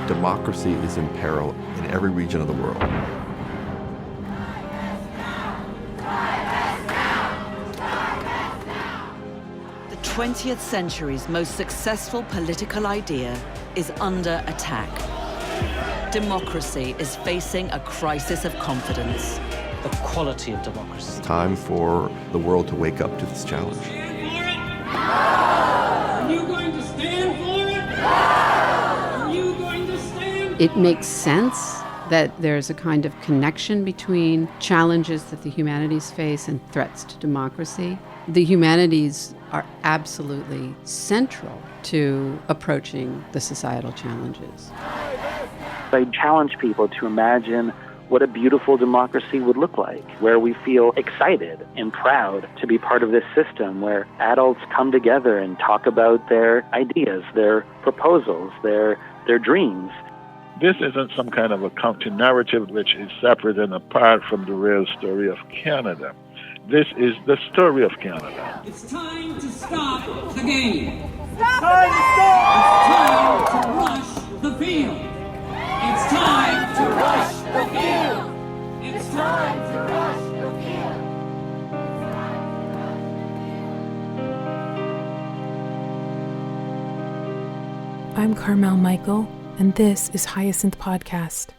democracy is in peril in every region of the world. The 20th century's most successful political idea is under attack. Democracy is facing a crisis of confidence. The quality of democracy. It's time for the world to wake up to this challenge. Are you going to stand for it? Are you going to stand? It makes sense that there's a kind of connection between challenges that the humanities face and threats to democracy. The humanities are absolutely central to approaching the societal challenges. I challenge people to imagine what a beautiful democracy would look like, where we feel excited and proud to be part of this system, where adults come together and talk about their ideas, their proposals, their dreams. This isn't some kind of a counter-narrative which is separate and apart from the real story of Canada. This is the story of Canada. It's time to stop the game. Stop the game! It's time to rush the field. It's time to rush the field. It's time to rush the field. I'm Carmel Michael, and this is Hyacinth Podcast,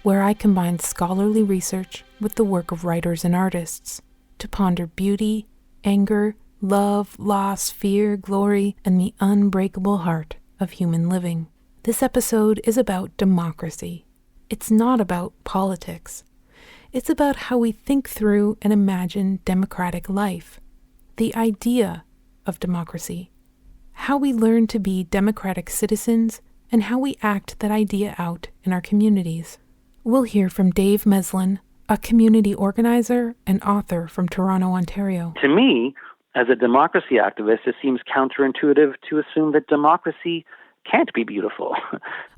where I combine scholarly research with the work of writers and artists to ponder beauty, anger, love, loss, fear, glory, and the unbreakable heart of human living. This episode is about democracy. It's not about politics. It's about how we think through and imagine democratic life, the idea of democracy, how we learn to be democratic citizens, and how we act that idea out in our communities. We'll hear from Dave Meslin, a community organizer and author from Toronto, Ontario. To me, as a democracy activist, it seems counterintuitive to assume that democracy can't be beautiful.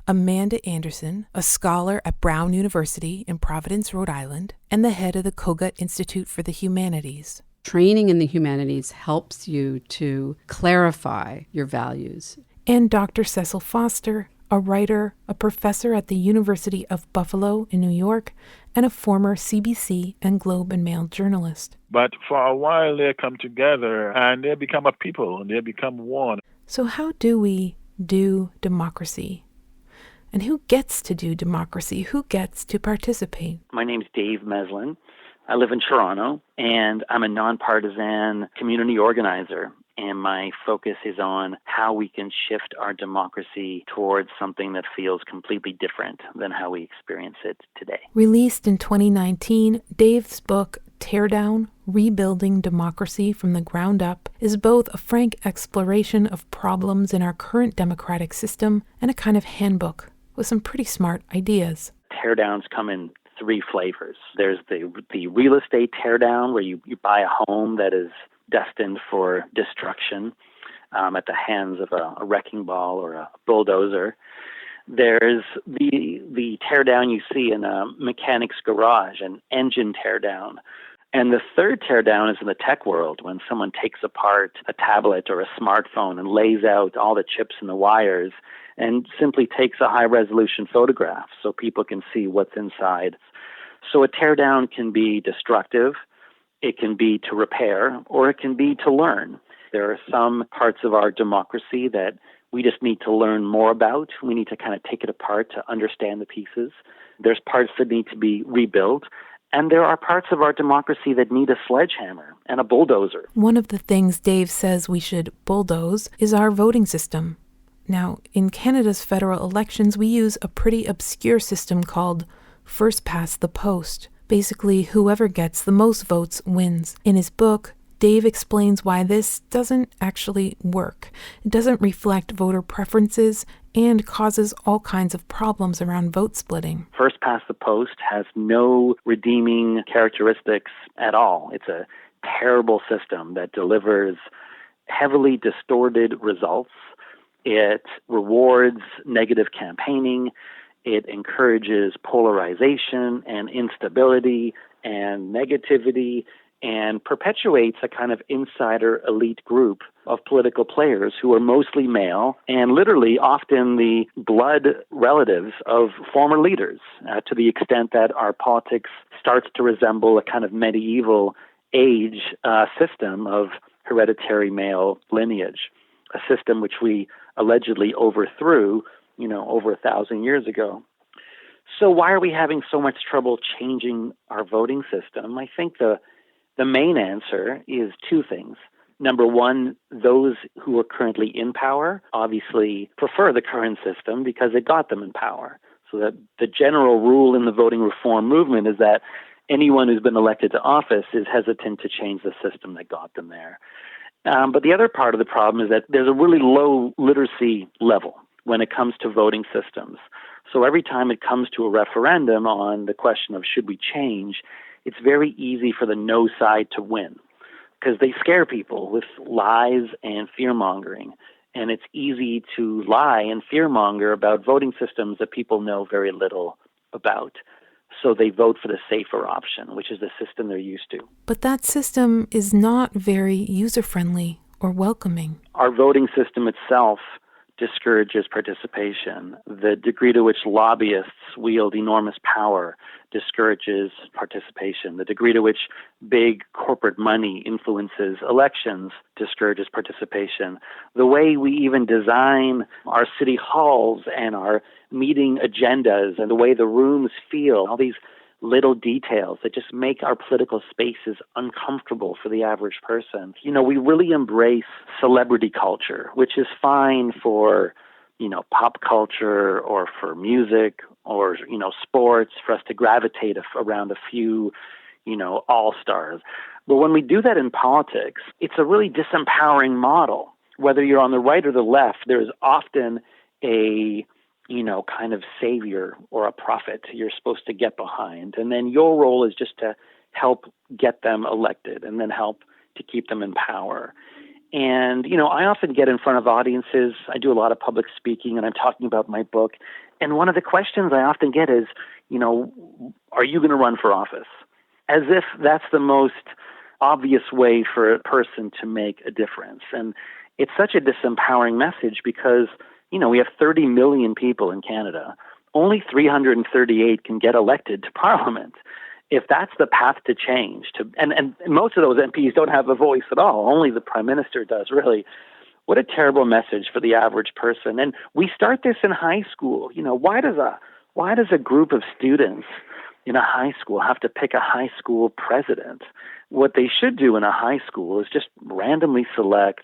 Amanda Andersen, a scholar at Brown University in Providence, Rhode Island, and the head of the Cogut Institute for the Humanities. Training in the humanities helps you to clarify your values. And Dr. Cecil Foster, a writer, a professor at the University of Buffalo in New York, and a former CBC and Globe and Mail journalist. But for a while they come together and they become a people and they become one. So how do we do democracy? And who gets to do democracy? Who gets to participate? My name's Dave Meslin. I live in Toronto, and I'm a nonpartisan community organizer. And my focus is on how we can shift our democracy towards something that feels completely different than how we experience it today. Released in 2019, Dave's book, Tear Down, Rebuilding Democracy from the Ground Up, is both a frank exploration of problems in our current democratic system and a kind of handbook with some pretty smart ideas. Teardowns come in three flavors. There's the real estate teardown, where you buy a home that is destined for destruction at the hands of a wrecking ball or a bulldozer. There's the teardown you see in a mechanic's garage, an engine teardown. And the third teardown is in the tech world, when someone takes apart a tablet or a smartphone and lays out all the chips and the wires and simply takes a high-resolution photograph so people can see what's inside. So a teardown can be destructive, it can be to repair, or it can be to learn. There are some parts of our democracy that we just need to learn more about. We need to kind of take it apart to understand the pieces. There's parts that need to be rebuilt. And there are parts of our democracy that need a sledgehammer and a bulldozer. One of the things Dave says we should bulldoze is our voting system. Now, in Canada's federal elections, we use a pretty obscure system called first past the post. Basically, whoever gets the most votes wins. In his book, Dave explains why this doesn't actually work. It doesn't reflect voter preferences and causes all kinds of problems around vote splitting. First past the post has no redeeming characteristics at all. It's a terrible system that delivers heavily distorted results. It rewards negative campaigning. It encourages polarization and instability and negativity. and perpetuates a kind of insider elite group of political players who are mostly male and literally often the blood relatives of former leaders, to the extent that our politics starts to resemble a kind of medieval age system of hereditary male lineage, a system which we allegedly overthrew, over 1,000 years ago. So why are we having so much trouble changing our voting system? I think the main answer is two things. Number one, those who are currently in power obviously prefer the current system because it got them in power. So that the general rule in the voting reform movement is that anyone who's been elected to office is hesitant to change the system that got them there. But the other part of the problem is that there's a really low literacy level when it comes to voting systems. So every time it comes to a referendum on the question of should we change, it's very easy for the no side to win because they scare people with lies and fear-mongering. And it's easy to lie and fear-monger about voting systems that people know very little about. So they vote for the safer option, which is the system they're used to. But that system is not very user-friendly or welcoming. Our voting system itself discourages participation. The degree to which lobbyists wield enormous power discourages participation. The degree to which big corporate money influences elections discourages participation. The way we even design our city halls and our meeting agendas and the way the rooms feel, all these little details that just make our political spaces uncomfortable for the average person. We really embrace celebrity culture, which is fine for, pop culture or for music or, sports, for us to gravitate around a few, all-stars. But when we do that in politics, it's a really disempowering model. Whether you're on the right or the left, there's often a kind of savior or a prophet you're supposed to get behind. And then your role is just to help get them elected and then help to keep them in power. And, I often get in front of audiences. I do a lot of public speaking and I'm talking about my book. And one of the questions I often get is, are you going to run for office? As if that's the most obvious way for a person to make a difference. And it's such a disempowering message because we have 30 million people in Canada. Only 338 can get elected to Parliament. If that's the path to change, and most of those MPs don't have a voice at all, only the Prime Minister does, really. What a terrible message for the average person. And we start this in high school. Why does a group of students in a high school have to pick a high school president? What they should do in a high school is just randomly select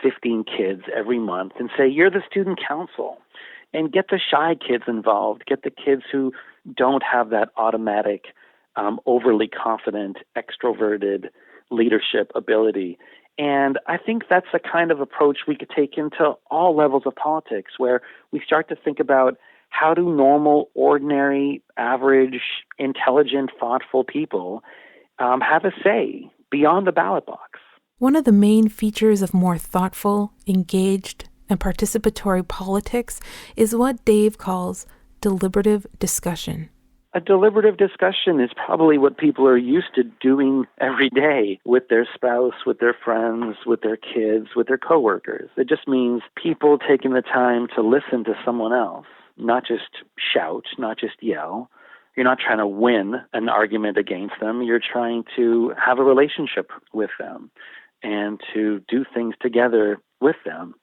15 kids every month and say, you're the student council, and get the shy kids involved, get the kids who don't have that automatic, overly confident, extroverted leadership ability. And I think that's the kind of approach we could take into all levels of politics, where we start to think about how do normal, ordinary, average, intelligent, thoughtful people have a say beyond the ballot box. One of the main features of more thoughtful, engaged, and participatory politics is what Dave calls deliberative discussion. A deliberative discussion is probably what people are used to doing every day with their spouse, with their friends, with their kids, with their coworkers. It just means people taking the time to listen to someone else, not just shout, not just yell. You're not trying to win an argument against them. You're trying to have a relationship with them and to do things together with them.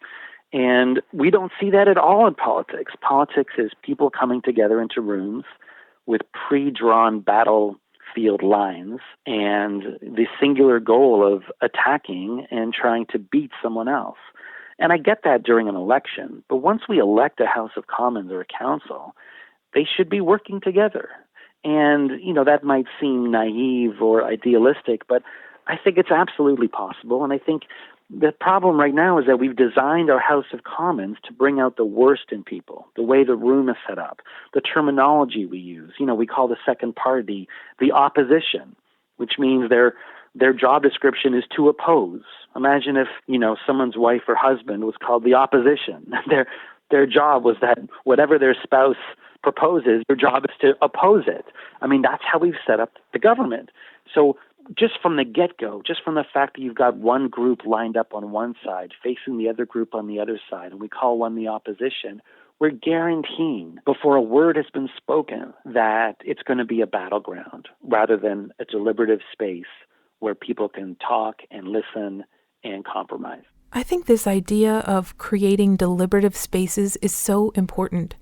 And we don't see that at all in politics. Politics is people coming together into rooms with pre-drawn battlefield lines and the singular goal of attacking and trying to beat someone else. And I get that during an election, but once we elect a House of Commons or a council, they should be working together. And, that might seem naive or idealistic, but I think it's absolutely possible. And I think the problem right now is that we've designed our House of Commons to bring out the worst in people, the way the room is set up, the terminology we use. We call the second party the opposition, which means their job description is to oppose. Imagine if, someone's wife or husband was called the opposition. Their job was that whatever their spouse proposes, their job is to oppose it. That's how we've set up the government. So just from the get-go, just from the fact that you've got one group lined up on one side, facing the other group on the other side, and we call one the opposition, we're guaranteeing before a word has been spoken that it's going to be a battleground rather than a deliberative space where people can talk and listen and compromise. I think this idea of creating deliberative spaces is so important.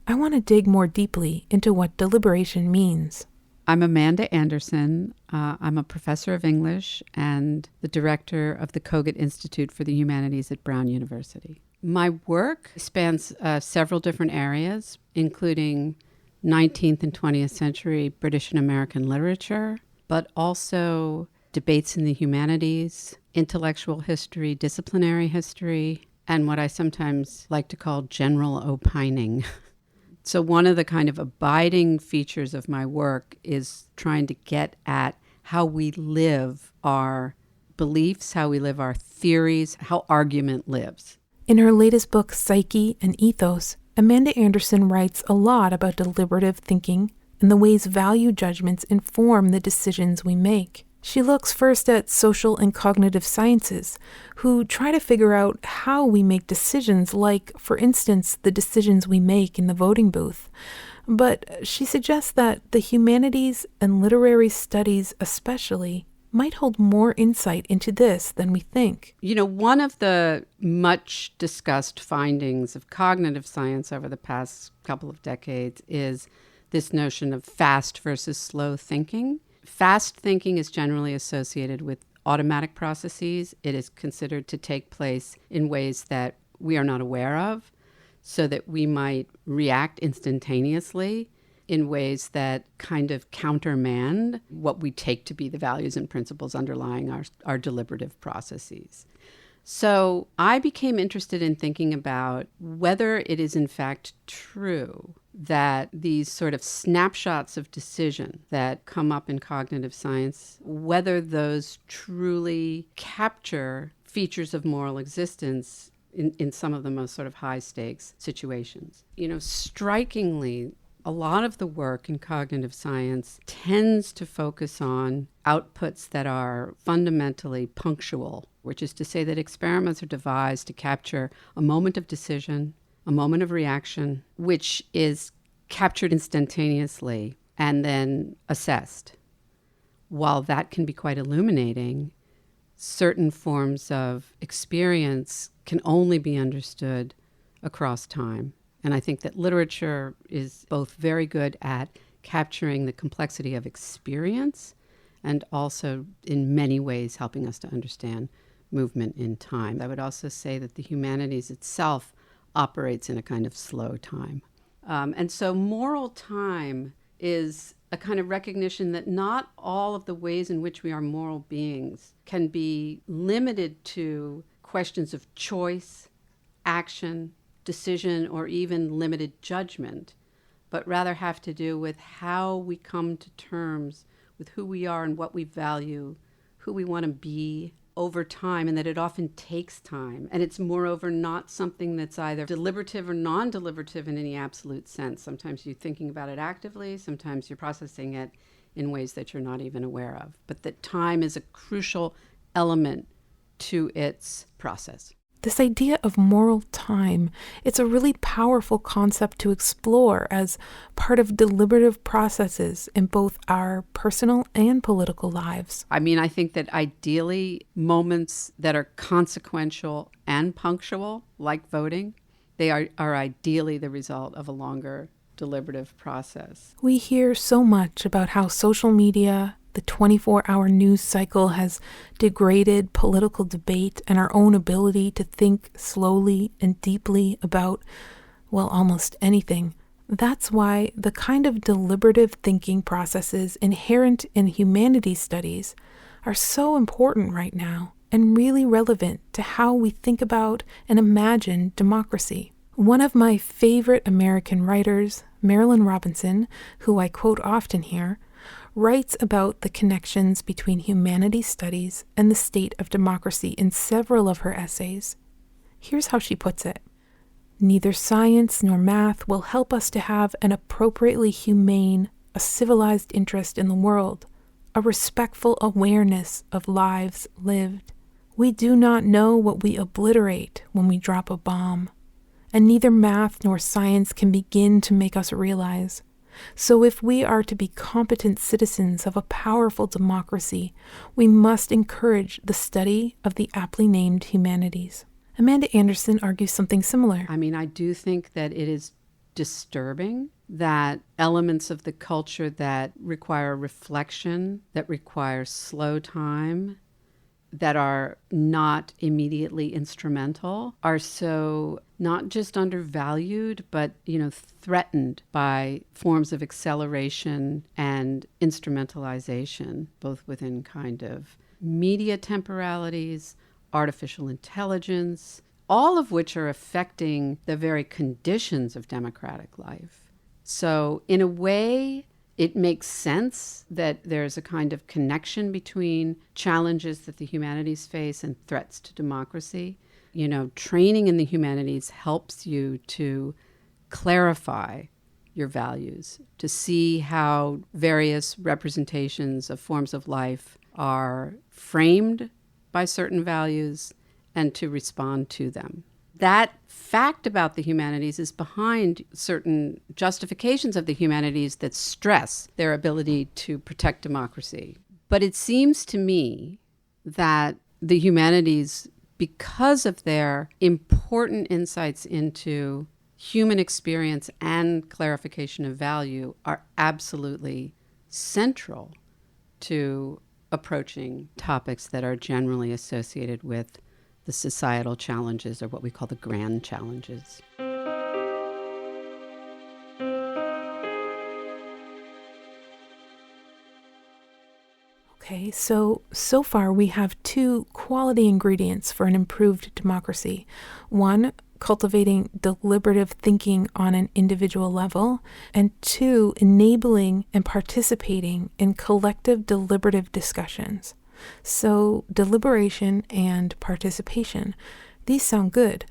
I want to dig more deeply into what deliberation means. I'm Amanda Andersen. I'm a professor of English and the director of the Cogut Institute for the Humanities at Brown University. My work spans several different areas, including 19th and 20th century British and American literature, but also debates in the humanities, intellectual history, disciplinary history, and what I sometimes like to call general opining. So one of the kind of abiding features of my work is trying to get at how we live our beliefs, how we live our theories, how argument lives. In her latest book, Psyche and Ethos, Amanda Andersen writes a lot about deliberative thinking and the ways value judgments inform the decisions we make. She looks first at social and cognitive sciences, who try to figure out how we make decisions like, for instance, the decisions we make in the voting booth. But she suggests that the humanities and literary studies especially might hold more insight into this than we think. You know, one of the much discussed findings of cognitive science over the past couple of decades is this notion of fast versus slow thinking. Fast thinking is generally associated with automatic processes. It is considered to take place in ways that we are not aware of, so that we might react instantaneously in ways that kind of countermand what we take to be the values and principles underlying our deliberative processes. So I became interested in thinking about whether it is in fact true that these sort of snapshots of decision that come up in cognitive science, whether those truly capture features of moral existence in some of the most sort of high stakes situations. You know, strikingly, a lot of the work in cognitive science tends to focus on outputs that are fundamentally punctual, which is to say that experiments are devised to capture a moment of decision, a moment of reaction, which is captured instantaneously and then assessed. While that can be quite illuminating, certain forms of experience can only be understood across time. And I think that literature is both very good at capturing the complexity of experience and also in many ways helping us to understand movement in time. I would also say that the humanities itself operates in a kind of slow time. And so moral time is a kind of recognition that not all of the ways in which we are moral beings can be limited to questions of choice, action, decision, or even limited judgment, but rather have to do with how we come to terms with who we are and what we value, who we want to be over time, and that it often takes time. And it's moreover not something that's either deliberative or non-deliberative in any absolute sense. Sometimes you're thinking about it actively, sometimes you're processing it in ways that you're not even aware of. But that time is a crucial element to its process. This idea of moral time, it's a really powerful concept to explore as part of deliberative processes in both our personal and political lives. I mean, I think that ideally moments that are consequential and punctual, like voting, they are ideally the result of a longer deliberative process. We hear so much about how social media, the 24-hour news cycle has degraded political debate and our own ability to think slowly and deeply about, well, almost anything. That's why the kind of deliberative thinking processes inherent in humanities studies are so important right now and really relevant to how we think about and imagine democracy. One of my favorite American writers, Marilyn Robinson, who I quote often here, writes about the connections between humanities studies and the state of democracy in several of her essays. Here's how she puts it. Neither science nor math will help us to have an appropriately humane, a civilized interest in the world. a respectful awareness of lives lived. We do not know what we obliterate when we drop a bomb, and neither math nor science can begin to make us realize. So if we are to be competent citizens of a powerful democracy, we must encourage the study of the aptly named humanities. Amanda Andersen argues something similar. I mean, I do think that it is disturbing that elements of the culture that require reflection, that require slow time, that are not immediately instrumental, are so not just undervalued, but, threatened by forms of acceleration and instrumentalization, both within kind of media temporalities, artificial intelligence, all of which are affecting the very conditions of democratic life. So in a way, it makes sense that there's a kind of connection between challenges that the humanities face and threats to democracy. Training in the humanities helps you to clarify your values, to see how various representations of forms of life are framed by certain values and to respond to them. That fact about the humanities is behind certain justifications of the humanities that stress their ability to protect democracy. But it seems to me that the humanities, because of their important insights into human experience and clarification of value, are absolutely central to approaching topics that are generally associated with the societal challenges, or what we call the grand challenges. Okay, so far we have two quality ingredients for an improved democracy. One, cultivating deliberative thinking on an individual level, and two, enabling and participating in collective deliberative discussions. So deliberation and participation, these sound good,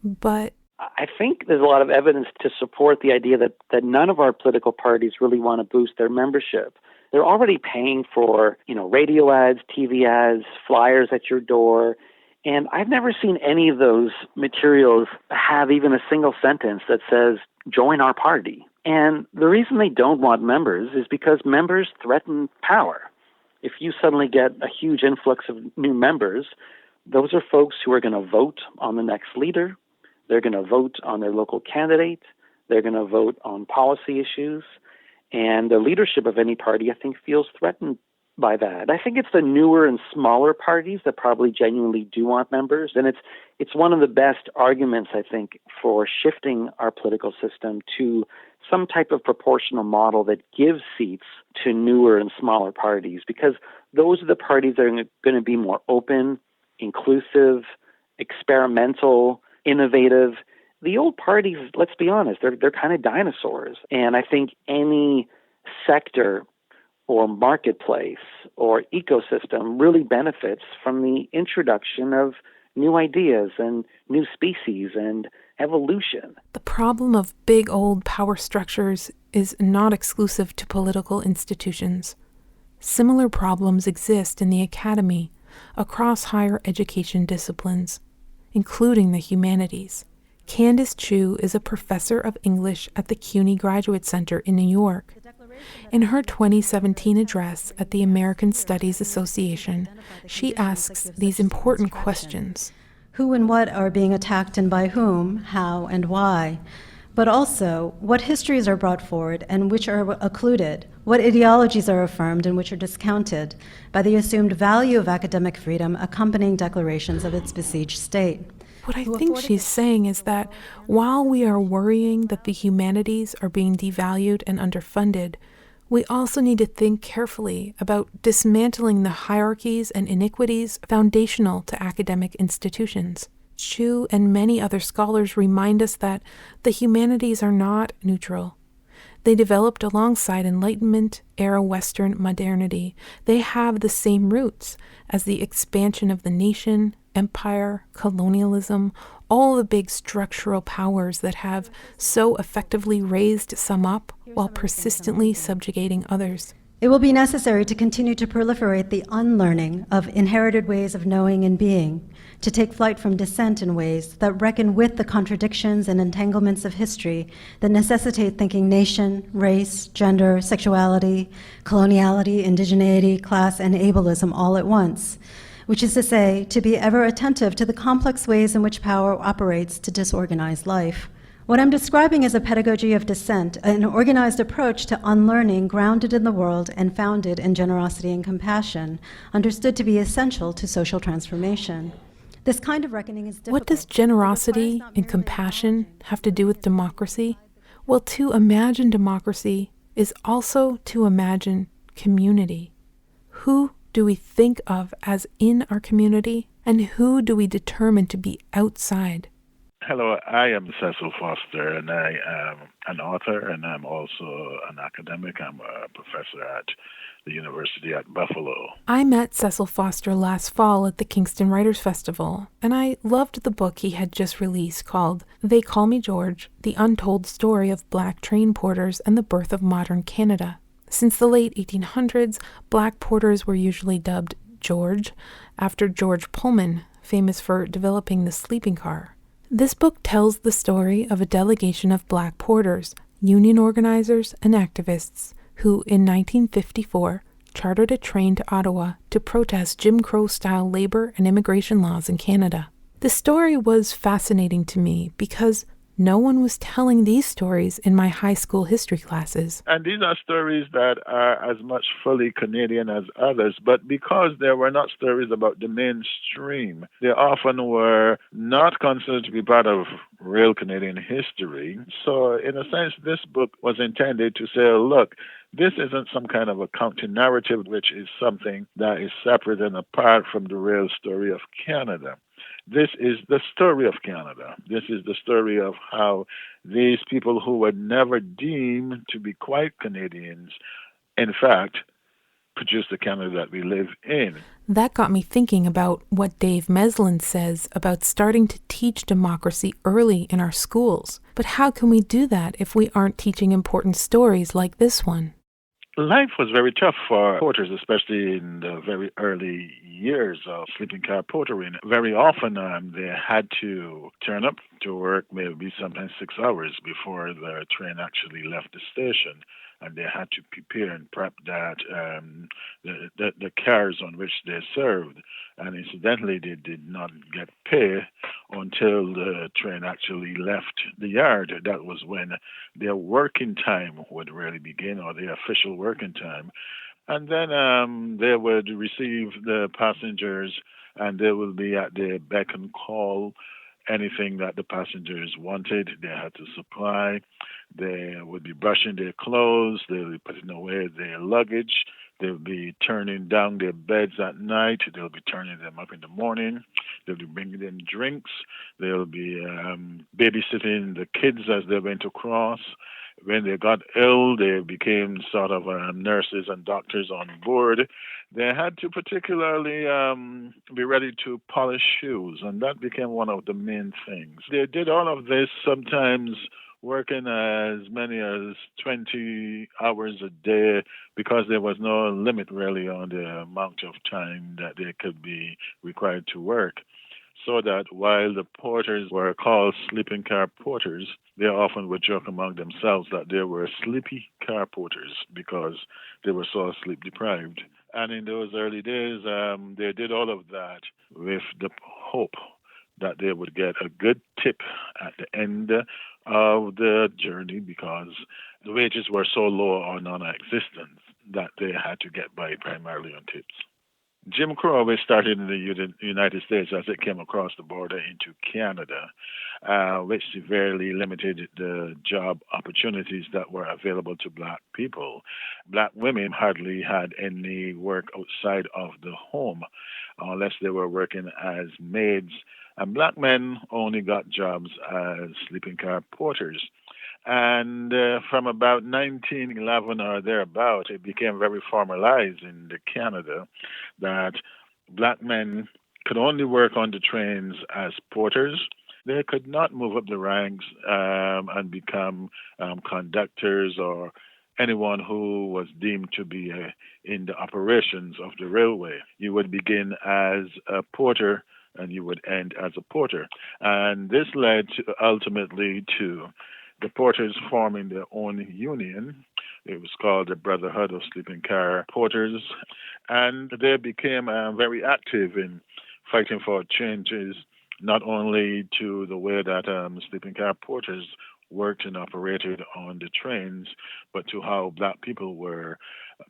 but I think there's a lot of evidence to support the idea that none of our political parties really want to boost their membership. They're already paying for, radio ads, TV ads, flyers at your door. And I've never seen any of those materials have even a single sentence that says, join our party. And the reason they don't want members is because members threaten power. If you suddenly get a huge influx of new members, those are folks who are going to vote on the next leader. They're going to vote on their local candidate. They're going to vote on policy issues. And the leadership of any party, I think, feels threatened by that. I think it's the newer and smaller parties that probably genuinely do want members. And it's one of the best arguments, I think, for shifting our political system to some type of proportional model that gives seats to newer and smaller parties, because those are the parties that are going to be more open, inclusive, experimental, innovative. The old parties, let's be honest, they're kind of dinosaurs. And I think any sector or marketplace or ecosystem really benefits from the introduction of new ideas and new species and evolution. The problem of big old power structures is not exclusive to political institutions. Similar problems exist in the academy across higher education disciplines, including the humanities. Kandice Chuh is a professor of English at the CUNY Graduate Center in New York. In her 2017 address at the American Studies Association, she asks these important questions. Who and what are being attacked and by whom, how and why? But also, what histories are brought forward and which are occluded? What ideologies are affirmed and which are discounted by the assumed value of academic freedom accompanying declarations of its besieged state? What I think she's saying is that while we are worrying that the humanities are being devalued and underfunded, we also need to think carefully about dismantling the hierarchies and iniquities foundational to academic institutions. Chuh and many other scholars remind us that the humanities are not neutral. They developed alongside Enlightenment-era Western modernity. They have the same roots as the expansion of the nation, empire, colonialism, all the big structural powers that have so effectively raised some up while persistently subjugating others. It will be necessary to continue to proliferate the unlearning of inherited ways of knowing and being, to take flight from dissent in ways that reckon with the contradictions and entanglements of history that necessitate thinking nation, race, gender, sexuality, coloniality, indigeneity, class, and ableism all at once, which is to say, to be ever attentive to the complex ways in which power operates to disorganize life. What I'm describing is a pedagogy of dissent, an organized approach to unlearning grounded in the world and founded in generosity and compassion, understood to be essential to social transformation. This kind of reckoning is difficult. What does generosity and compassion have to do with democracy? Well, to imagine democracy is also to imagine community. Who do we think of as in our community, and who do we determine to be outside? Hello, I am Cecil Foster, and I am an author, and I'm also an academic. I'm a professor at the University at Buffalo. I met Cecil Foster last fall at the Kingston Writers Festival, and I loved the book he had just released called They Call Me George, The Untold Story of Black Train Porters and the Birth of Modern Canada. Since the late 1800s, black porters were usually dubbed George, after George Pullman, famous for developing the sleeping car. This book tells the story of a delegation of black porters, union organizers, and activists who, in 1954, chartered a train to Ottawa to protest Jim Crow-style labor and immigration laws in Canada. The story was fascinating to me because no one was telling these stories in my high school history classes. And these are stories that are as much fully Canadian as others, but because they were not stories about the mainstream, they often were not considered to be part of real Canadian history. So in a sense, this book was intended to say, look, this isn't some kind of a counter-narrative, which is something that is separate and apart from the real story of Canada. This is the story of Canada. This is the story of how these people who were never deemed to be quite Canadians, in fact, produced the Canada that we live in. That got me thinking about what Dave Meslin says about starting to teach democracy early in our schools. But how can we do that if we aren't teaching important stories like this one? Life was very tough for porters, especially in the very early years of sleeping car portering. Very often they had to turn up to work maybe sometimes 6 hours before the train actually left the station. And they had to prepare and prep the cars on which they served. And incidentally, they did not get pay until the train actually left the yard. That was when their working time would really begin, or their official working time. And then they would receive the passengers, and they will be at their beck and call. Anything that the passengers wanted, they had to supply. They would be brushing their clothes. They would be putting away their luggage. They'll be turning down their beds at night. They'll be turning them up in the morning. They'll be bringing them drinks. They'll be babysitting the kids as they went across. When they got ill, they became sort of nurses and doctors on board. They had to particularly be ready to polish shoes, and that became one of the main things. They did all of this, sometimes working as many as 20 hours a day, because there was no limit really on the amount of time that they could be required to work. So that while the porters were called sleeping car porters, they often would joke among themselves that they were sleepy car porters because they were so sleep deprived. And in those early days, they did all of that with the hope that they would get a good tip at the end of the journey, because the wages were so low or non-existent that they had to get by primarily on tips. Jim Crow always started in the United States as it came across the border into Canada, which severely limited the job opportunities that were available to black people. Black women hardly had any work outside of the home unless they were working as maids, and black men only got jobs as sleeping car porters. And from about 1911 or thereabout, it became very formalized in Canada that black men could only work on the trains as porters. They could not move up the ranks and become conductors or anyone who was deemed to be in the operations of the railway. You would begin as a porter and you would end as a porter. And this led ultimately to the porters forming their own union. It was called the Brotherhood of Sleeping Car Porters. And they became very active in fighting for changes, not only to the way that sleeping car porters worked and operated on the trains, but to how black people were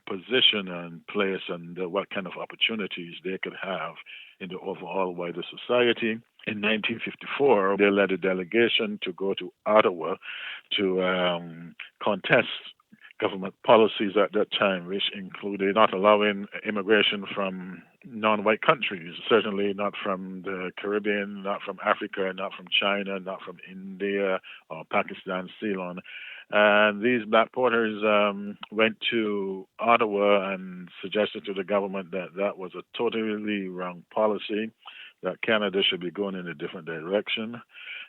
positioned and placed and what kind of opportunities they could have in the overall wider society. In 1954, they led a delegation to go to Ottawa to contest government policies at that time, which included not allowing immigration from non-white countries, certainly not from the Caribbean, not from Africa, not from China, not from India or Pakistan, Ceylon. And these black porters went to Ottawa and suggested to the government that that was a totally wrong policy, that Canada should be going in a different direction.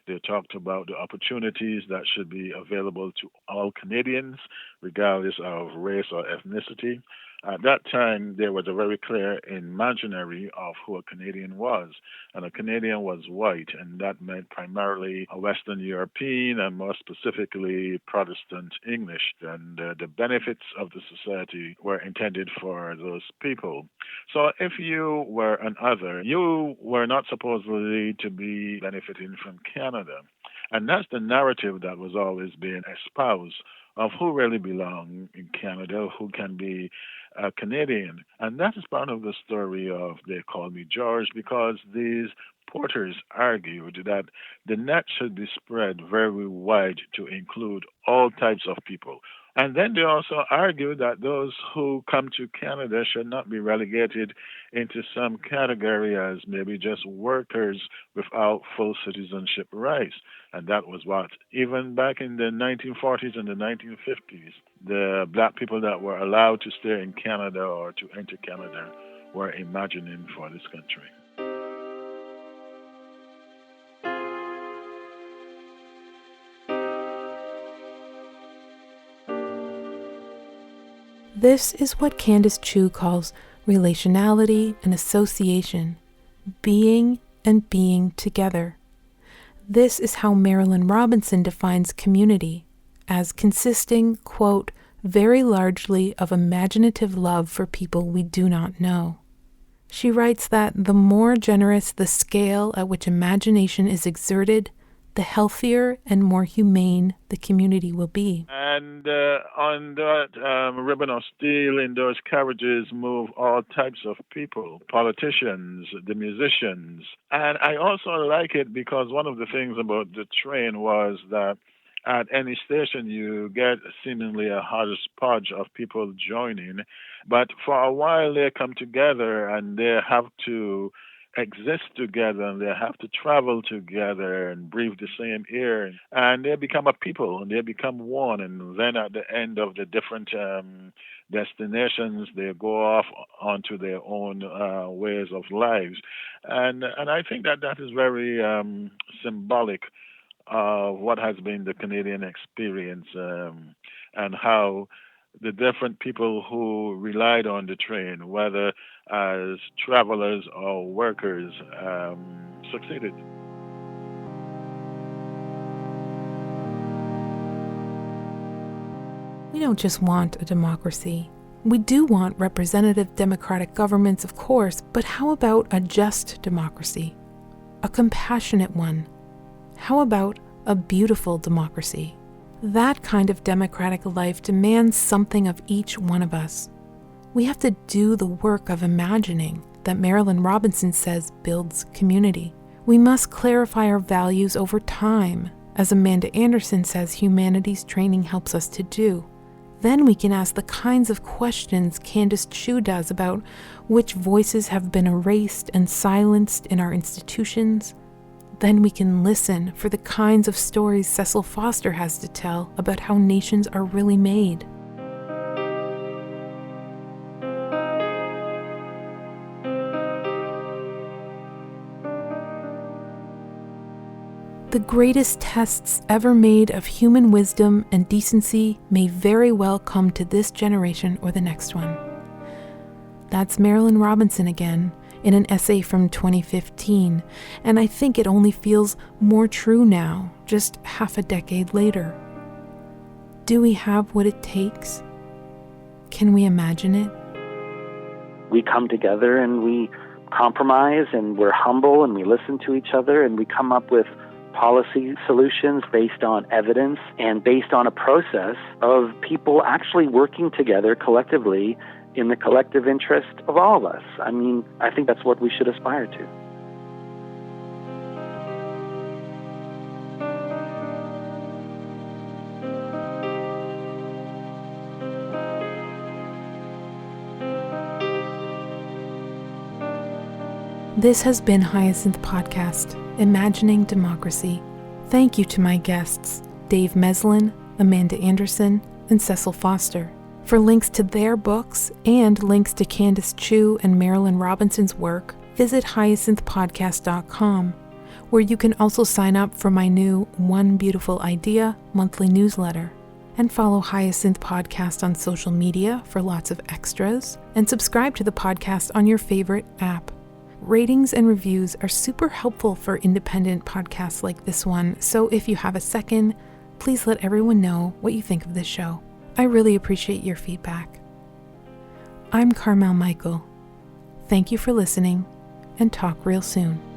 They talked about the opportunities that should be available to all Canadians, regardless of race or ethnicity. At that time, there was a very clear imaginary of who a Canadian was. And a Canadian was white, and that meant primarily a Western European and more specifically Protestant English. And the benefits of the society were intended for those people. So if you were an other, you were not supposedly to be benefiting from Canada. And that's the narrative that was always being espoused of who really belong in Canada, who can be a Canadian. And that is part of the story of They Call Me George, because these porters argued that the net should be spread very wide to include all types of people. And then they also argued that those who come to Canada should not be relegated into some category as maybe just workers without full citizenship rights. And that was what, even back in the 1940s and the 1950s, the black people that were allowed to stay in Canada or to enter Canada were imagining for this country. This is what Kandice Chuh calls relationality and association, being and being together. This is how Marilyn Robinson defines community, as consisting, quote, very largely of imaginative love for people we do not know. She writes that the more generous the scale at which imagination is exerted, the healthier and more humane the community will be. And on that ribbon of steel in those carriages move all types of people, politicians, the musicians. And I also like it because one of the things about the train was that at any station you get seemingly a hodgepodge of people joining. But for a while they come together and they have to exist together and they have to travel together and breathe the same air, and they become a people and they become one. And then at the end of the different destinations, they go off onto their own ways of lives. And I think that is very symbolic of what has been the Canadian experience and how the different people who relied on the train, whether as travelers or workers, succeeded. We don't just want a democracy. We do want representative democratic governments, of course, but how about a just democracy? A compassionate one? How about a beautiful democracy? That kind of democratic life demands something of each one of us. We have to do the work of imagining that Marilyn Robinson says builds community. We must clarify our values over time, as Amanda Andersen says Humanities training helps us to do. Then we can ask the kinds of questions Kandice Chuh does about which voices have been erased and silenced in our institutions. Then we can listen for the kinds of stories Cecil Foster has to tell about how nations are really made. The the greatest tests ever made of human wisdom and decency may very well come to this generation or the next one. That's Marilyn Robinson again, in an essay from 2015, and I think it only feels more true now, just half a decade later. Do we have what it takes? Can we imagine it? We come together and we compromise and we're humble and we listen to each other and we come up with policy solutions based on evidence and based on a process of people actually working together collectively in the collective interest of all of us. I mean, I think that's what we should aspire to. This has been Hyacinth Podcast, Imagining Democracy. Thank you to my guests, Dave Meslin, Amanda Andersen, and Cecil Foster. For links to their books and links to Kandice Chuh and Marilyn Robinson's work, visit hyacinthpodcast.com, where you can also sign up for my new One Beautiful Idea monthly newsletter. And follow Hyacinth Podcast on social media for lots of extras, and subscribe to the podcast on your favorite app. Ratings and reviews are super helpful for independent podcasts like this one, so if you have a second, please let everyone know what you think of this show. I really appreciate your feedback. I'm Carmel Michael. Thank you for listening, and talk real soon.